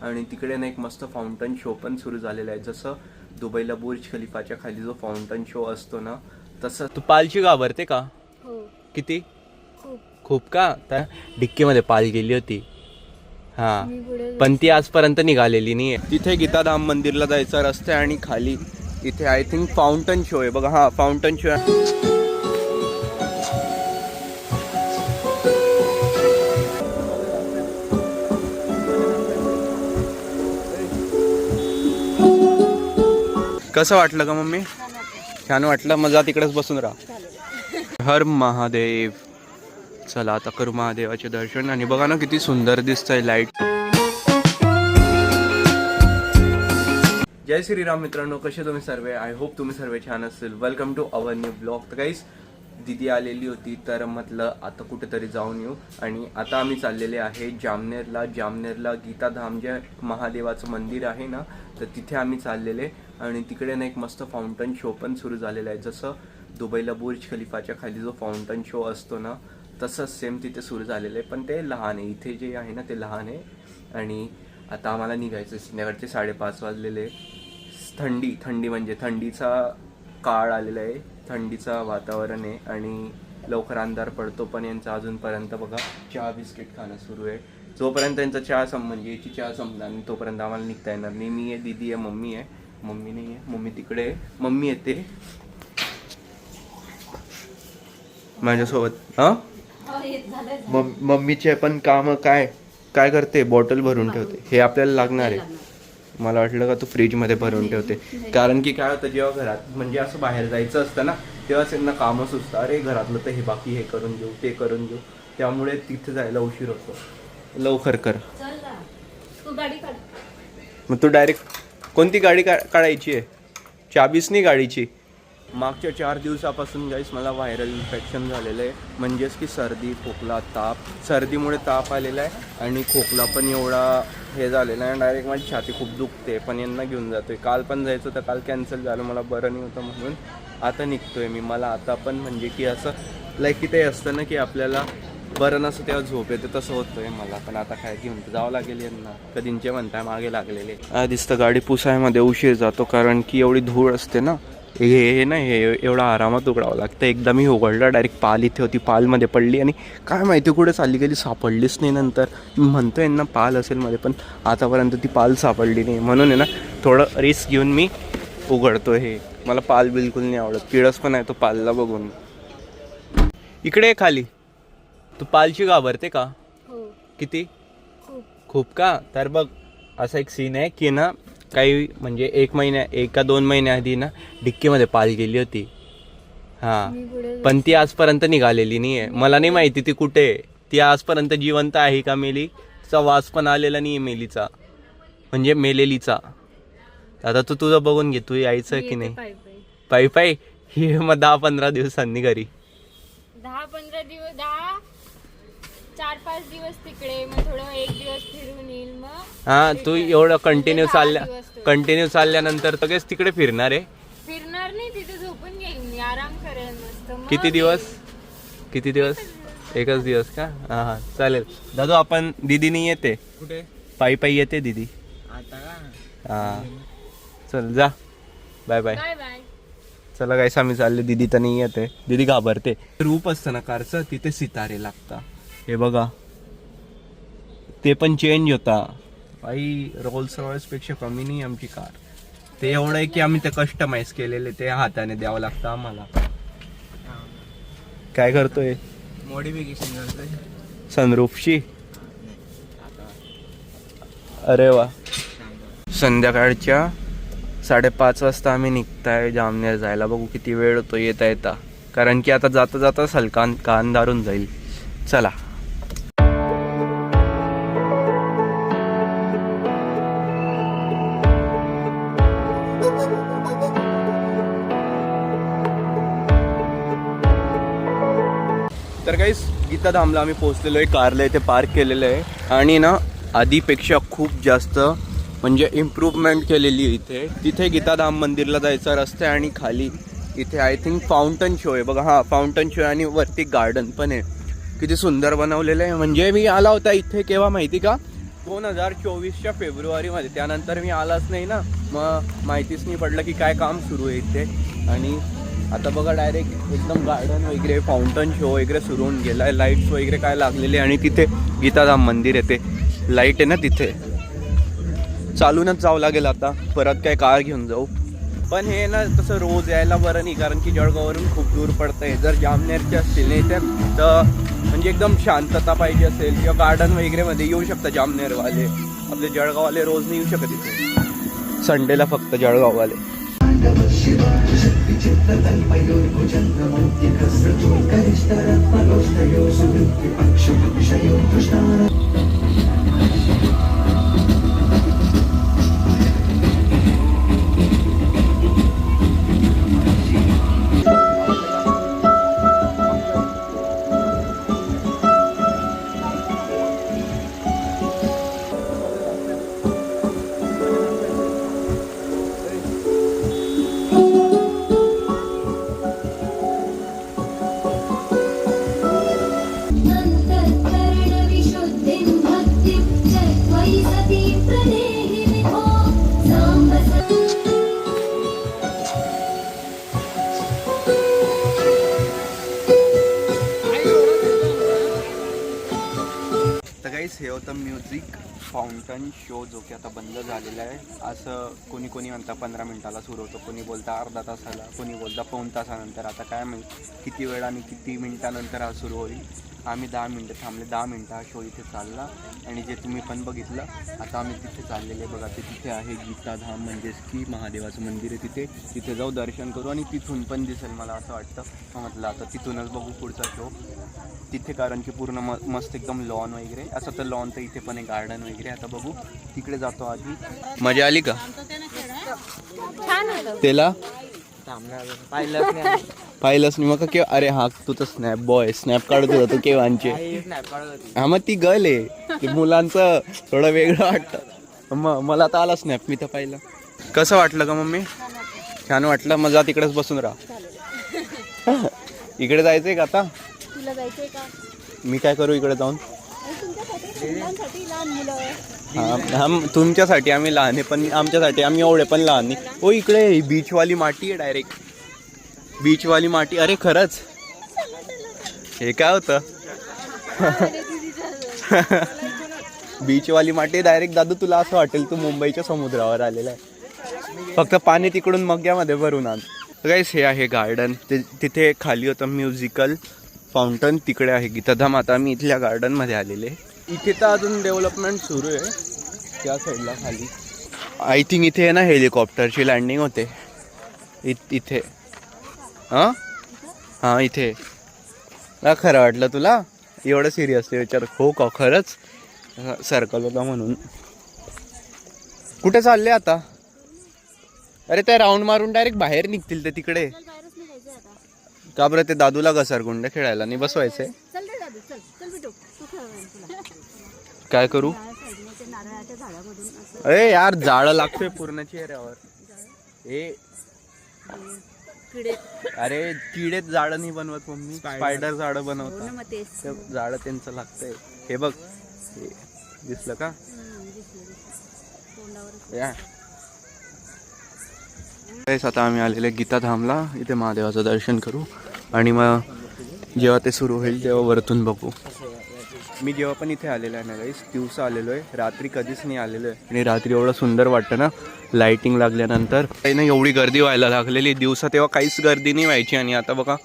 आणि तिकडे ना एक मस्त फाउंटन शो पण सुरू झालेला आहे. जसं दुबईला बुर्ज खलिफाच्या खाली जो फाउंटन शो असतो ना तसं. तू पालची घाबरते का? हो. किती? खूप. खूप का? त्या डिक्कीमध्ये पाल गेली होती. हा, मी पुढे पण ती आजपर्यंत निघालेली नाहीये. तिथे गीताधाम मंदिरला जायचा रस्ता आहे आणि खाली इथे आय थिंक फाउंटन शो आहे बघा. हा फाउंटन शो आहे. कसं वाटलं का मम्मी? छान वाटलं. मग जा तिकडेच बसून राहा. हर महादेव. चला आता करू महादेवाचे दर्शन. आणि बघा ना किती सुंदर दिसतंय लाईट. जय श्रीराम मित्रांनो, कसे तुम्ही सर्व? आय होप तुम्ही सर्व छान असेल. Welcome to our new blog. तर गाईस, दीदी आलेली होती तर म्हटलं आता कुठेतरी जाऊन येऊ. आणि आता आम्ही चाललेले आहे जामनेरला गीताधाम जे महादेवाचं मंदिर आहे ना, तर तिथे आम्ही चाललेले. आणि तिकडे ना एक मस्त फाउंटन शो पण सुरू झालेला आहे. जसं दुबईला बुर्ज खलिफाच्या खाली जो फाउंटन शो असतो ना तसंच सेम तिथे सुरू झालेलं आहे. पण ते लहान आहे. इथे जे आहे ना ते लहान आहे. आणि आता आम्हाला निघायचं. संध्याकाळचे 5:30 वाजलेले. थंडी म्हणजे थंडीचा काळ आलेला आहे. थंडीचं वातावरण आहे आणि लवकर अंधार पडतो. पण यांचं अजूनपर्यंत बघा चहा बिस्किट खाणं सुरू आहे. जोपर्यंत यांचा चहा म्हणजे याची चहा संपणार नाही तोपर्यंत आम्हाला निघता येणार नाही. मी आहे, दीदी आहे, मम्मी आहे. मम्मी नाही आहे, मम्मी तिकडे आहे. मम्मी येते माझ्यासोबत. हां, मम्मीचे पण काम काय करते? बॉटल भरून ठेवते. हे आपल्याला लागणार आहे. मला वाटलं का तू फ्रीजमध्ये भरून ठेवते. कारण की काय होतं, जेव्हा घरात म्हणजे असं बाहेर जायचं असतं ना तेव्हा त्यांना कामं सुचतं. अरे घरातलं तर हे बाकी, हे करून घेऊ, ते करून घेऊ. त्यामुळे तिथे जायला उशीर होतो. लवकर कर. मग तू डायरेक्ट कोणती गाडी काढायची आहे? चाबीस नाही गाडीची. मागच्या 4 दिवसापासून गाईस मला व्हायरल इन्फेक्शन झालेलं आहे. म्हणजेच की सर्दी, खोकला, ताप. सर्दीमुळे ताप आलेला आहे आणि खोकला पण एवढा हे झालेला आहे. डायरेक्ट माझी छाती खूप दुखते. पण यांना घेऊन जातोय. काल पण जायचं तर काल कॅन्सल झालं. मला बरं नाही होतं म्हणून आता निघतोय मी. मला आता पण म्हणजे की असं लाईक की ते असतं ना की आपल्याला बरं नसतं तेव्हा झोप येते, तसं होतंय मला. पण आता काय घेऊन जावं लागेल यांना. कधींचे म्हणताय मागे लागलेले. दिसतं गाडी पुसायमध्ये उशीर जातो कारण की एवढी धूळ असते ना. हे ना हे एवढा आरामात उघडावं लागतं. एकदा मी उघडलं डायरेक्ट पाल इथे होती. पालमध्ये पडली आणि काय माहिती कुठे चालली गेली, सापडलीच नाही. नंतर मी म्हणतो यांना पाल असेल मध्ये, पण आतापर्यंत ती पाल सापडली नाही. म्हणून आहे ना थोडं रिस्क घेऊन मी उघडतो. हे मला पाल बिलकुल नाही आवडत. किळस पण आहे तो पालला बघून. इकडे खाली. तू पालची घाबरते का? हो. किती? खूप का? तर बघ असा एक सीन आहे की ना काही म्हणजे 1 का 2 महिन्या आधी ना डिक्कीमध्ये पाल गेली होती. हां, पण ती आजपर्यंत निघालेली नाही आहे. मला नाही माहिती ती कुठे. ती आजपर्यंत जिवंत आहे का मेली? तिचा वास पण आलेला नाही आहे मेलीचा, म्हणजे मेलेलीचा. आता तू तुझं बघून घे. तू यायचं की नाही? पायी ही मग 10-15 दिवसांनी घरी. 10-15 दिवस, 4-5 दिवस तिकडे, मग थोडं 1 दिवस फिरून येईल. मग हां, तू एवढं कंटिन्यू चालल्यानंतर सगळेच तिकडे फिरणार आहे? फिरणार नाही, तिथे झोपून घेईल मी, आराम करेल मस्त. किती दिवस? एकच दिवस का? हां, चालेल. दादू आपण दीदी नाही येते कुठे? पायी येते दीदी आता का? हां, चल जा. Bye bye. चला गाईस, आम्ही चालले. दीदी तर नाही येते. दीदी घाबरते. रूप असतं ना कारचं, तिथे सितारे लागता. हे बघा ते पण चेंज होता. बाई रोल्स रॉयस पेक्षा कमी नाही आमची कार. ते एवढं आहे की आम्ही ते कस्टमाइज केलेले, ते हाताने द्यावं लागतं आम्हाला. काय करतोय? मॉडिफिकेशन करतोय सनरूफची. अरे वा. संध्याकाळच्या 5:30 वाजता आम्ही निघताय जामनेर जायला. बघू किती वेळ होतो येता. कारण की आता जाता हलका अंधारून जाईल. चला. तर गाईस, गीताधामला आम्ही पोहोचलेलो आहे. कारला इथे पार्क केलेलं आहे. आणि ना आधीपेक्षा खूप जास्त म्हणजे इम्प्रूव्हमेंट केलेली आहे इथे. तिथे गीताधाम मंदिरला जायचा रस्ता आहे आणि खाली इथे आय थिंक फाउंटन शो आहे बघा. हां, फाउंटन शो आहे आणि वरती गार्डन पण आहे. किती सुंदर बनवलेलं आहे. म्हणजे मी आला होता इथे केव्हा माहिती का? 2024च्या फेब्रुवारीमध्ये. त्यानंतर मी आलाच नाही ना, मग माहितीच नाही पडलं की काय काम सुरू आहे इथे. आणि आता बघा डायरेक्ट एकदम गार्डन वगैरे, फाउंटन शो वगैरे सुरू होऊन गेला आहे. लाईट्स वगैरे काय लागलेले. आणि तिथे गीताधाम मंदिर आहे, ते लाईट आहे ना तिथे. चालूनच जावं लागेल आता, परत काय कार घेऊन जाऊ. पण हे ना तसं रोज यायला बरं नाही, कारण की जळगाववरून खूप दूर पडतं आहे. जर जामनेरचे असतील ना इथे तर म्हणजे एकदम शांतता पाहिजे असेल किंवा गार्डन वगैरेमध्ये येऊ शकतं जामनेरवाले. आपले जळगाववाले रोज नाही येऊ शकत इथे, संडेला फक्त जळगाववाले. हे होतं म्युझिक फाउंटन शो, जो की आता बंद झालेला आहे. असं कोणी कोणी म्हणता 15 मिनिटाला सुरू होतो, कोणी बोलता अर्धा तासाला, कोणी बोलता पाऊण तासानंतर. आता काय माहिती किती वेळ आणि किती मिनिटानंतर हा सुरू होईल. आम्ही 10 मिनटं थांबले, 10 मिनटं हा शो इथे चालला. आणि जे तुम्ही पण बघितलं, आता आम्ही तिथे चाललेले. बघा ते तिथे आहे गीताधाम, म्हणजेच की महादेवाचं मंदिर आहे तिथे. तिथे जाऊ, दर्शन करू आणि तिथून पण दिसेल मला असं वाटतं. म्हटलं आता तिथूनच बघू पुढचा शो तिथे, कारण की पूर्ण मस्त एकदम लॉन वगैरे. असं तर लॉन तर इथे पण आहे, गार्डन वगैरे. आता बघू, तिकडे जातो आधी. मजा आली का त्याला? पाहिलंच नाही मग केव्हा? अरे हा तू तर स्नॅप बॉय, स्नॅप काढत होता तू केव्हांचे. हा मग ती गर्ल आहे, ते मुलांचं थोडं वेगळं वाटतं. मग मला तर आला स्नॅप, मी तर पाहिलं. कसं वाटलं का मम्मी? छान वाटलं. मग जा तिकडेच बसून राहा. इकडे जायचंय का आता? मी काय करू इकडे जाऊन? हा तुमच्यासाठी आम्ही लहान आहे, पण आमच्यासाठी आम्ही एवढे पण लहान नाही. हो इकडे बीचवाली माती आहे, डायरेक्ट बीचवाली माती. अरे खरंच हे काय होतं? बीचवाली माती डायरेक्ट. दादू तुला असं वाटेल तू मुंबईच्या समुद्रावर आलेला आहे. फक्त पाणी तिकडून मग्यामध्ये भरून आण. गाईस हे आहे गार्डन. तिथे खाली होतं म्युझिकल फाउंटन, तिकडे आहे गीताधाम. आता आम्ही इथल्या गार्डनमध्ये आलेले. इथे तर अजून डेव्हलपमेंट सुरू आहे त्या साईडला खाली. आय थिंक इथे आहे ना हेलिकॉप्टरची लँडिंग होते इथे. हां इथे. ना खरं वाटलं तुला? एवढं सिरियसली विचार? हो का खरंच? सर्कल होता म्हणून. कुठे चालले आता? अरे त्या राऊंड मारून डायरेक्ट बाहेर निघतील ते तिकडे. का बरं? ते दादूला घसरगुंड खेळायला नाही बसवायचंय? काय करू? अरे यार जाळं लागतोय पूर्ण चेहऱ्यावर. अरे किडेच जाळं नाही बनवत मम्मी, स्पायडर जाळं बनवतात. जाळं त्यांचं लागतंय. हे बघ, हे दिसलं का? आता आम्ही आलेले गीताधामला. इथे महादेवाचं दर्शन करू आणि मग जेव्हा ते सुरू होईल तेव्हा वरतून बघू. मी जेव्हा पण इथे आलेलो आहे ना गाईस, दिवसा आलेलो आहे, रात्री कधीच नाही आलेलो आहे. आणि रात्री एवढं सुंदर वाटतं ना लाईटिंग लागल्यानंतर. काही नाही एवढी गर्दी व्हायला लागलेली. दिवसा तेव्हा काहीच गर्दी नाही व्हायची आणि आता बघा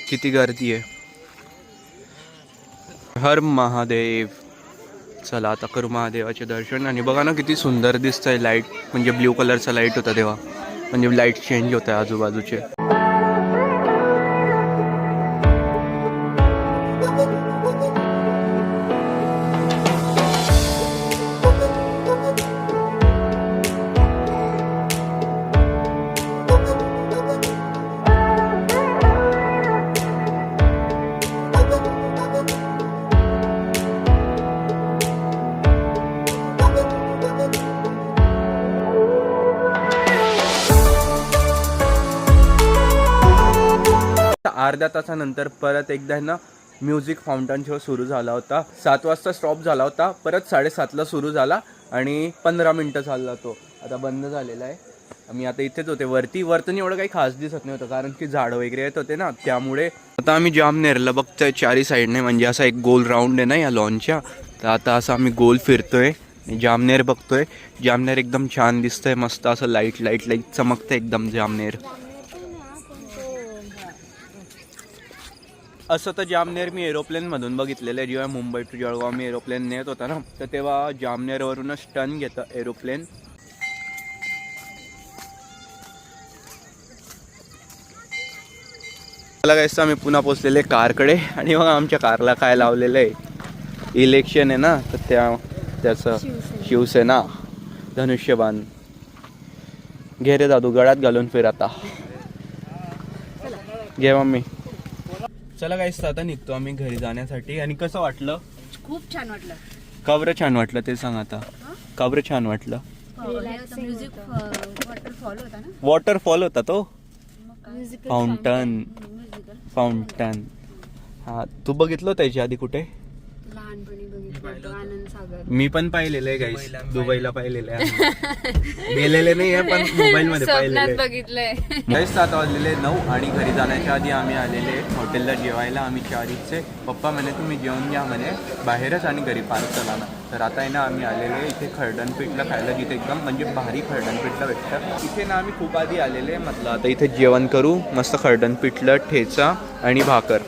किती गर्दी आहे. हर महादेव. चला आता करू महादेवाचे दर्शन. आणि बघा ना किती सुंदर दिसतंय लाईट, म्हणजे ब्ल्यू कलरचा लाईट होता तेव्हा, म्हणजे लाईट चेंज होत आहे आजूबाजूचे. अर्ध्या तासानंतर परत एकदा ना म्युझिक फाउंटन शो सुरू झाला होता. 7 वाजता स्टॉप झाला होता, परत 7:30ला सुरू झाला आणि 15 मिनटं चालला तो. आता बंद झालेला आहे. आम्ही आता इथेच होते वरतून एवढं काही खास दिसत नव्हतं कारण की झाडं वगैरे येत होते ना, त्यामुळे. आता आम्ही जामनेरला बघतोय चारी साईडने, म्हणजे असा एक गोल राऊंड आहे ना या लॉनच्या. तर आता असं आम्ही गोल फिरतोय, जामनेर बघतोय. जामनेर एकदम छान दिसतंय, मस्त असं लाईट चमकतं एकदम जामनेर. असं तर जामनेर मी एरोप्लेनमधून बघितलेलं आहे. जेव्हा मुंबई टू जळगाव मी एरोप्लेन नेत होता ना, तर तेव्हा जामनेरवरूनच टर्न घेतं एरोप्लेन. मला काय आम्ही पुन्हा पोचलेले कारकडे आणि मग आमच्या कारला काय लावलेलं आहे, इलेक्शन आहे ना, तर त्याचं शिवसेना धनुष्यबाण. घे रे दादू, गळ्यात घालून फिर आता. घे मम्मी. चला गाईस, आता निघतो आम्ही घरी जाण्यासाठी. आणि कसं वाटलं? खूप छान वाटलं. का बरं छान वाटलं ते सांग आता. का बरं छान वाटलं? म्युझिक वॉटरफॉल होता ना. वॉटरफॉल होता तो, फाउंटन. हा, तू बघितलं त्याच्या आधी कुठे? लहानपणी बघितलं आनंद सागर. मी पण पाहिलेलं आहे गाईस, दुबईला पाहिलेलं आहे. गेलेले नाही आहे पण मोबाईल मध्ये पाहिलेलं बघितलंय. गाईस 7 वाजलेले 9 आणि घरी जाण्याच्या आधी आम्ही आलेले हॉटेलला जेवायला. आम्ही 4:00चे. पप्पा म्हणे तुम्ही जेवून घ्या म्हणे बाहेरच आणि घरी पार्सल आणा. तर आता आहे ना आम्ही आलेले इथे खरडण पीठला खायला, जिथे एकदम म्हणजे भारी खरडण पीठला भेटतं. इथे ना आम्ही खूप आधी आलेले. म्हटलं आता इथे जेवण करू, मस्त खरडण पिठलं, ठेचा आणि भाकर,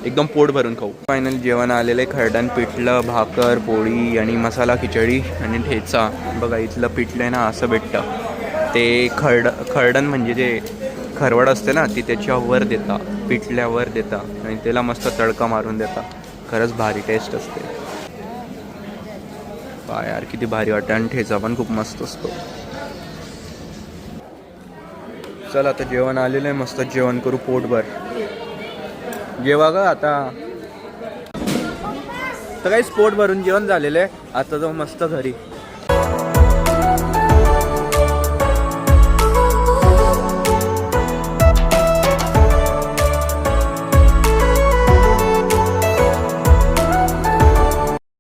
एकदम पोट भरून खाऊ. फायनल जेवण आलेले, खरडण पिठलं, भाकर, पोळी आणि मसाला खिचडी आणि ठेचा. बघा इथलं पिठलं आहे ना असं भेटतं. ते खरडण म्हणजे जे खरवड असते ना ती त्याच्यावर देता, पिठल्यावर देता आणि त्याला मस्त तडका मारून देता. खरंच भारी टेस्ट असते. काय यार किती भारी वाटतं. आणि ठेचा पण खूप मस्त असतो. चल आता जेवण आलेलं आहे, मस्त जेवण करू पोटभर. जेवा ग आता. तर काही पोट भरून जेवण झालेलं आहे. आता जाऊ मस्त घरी.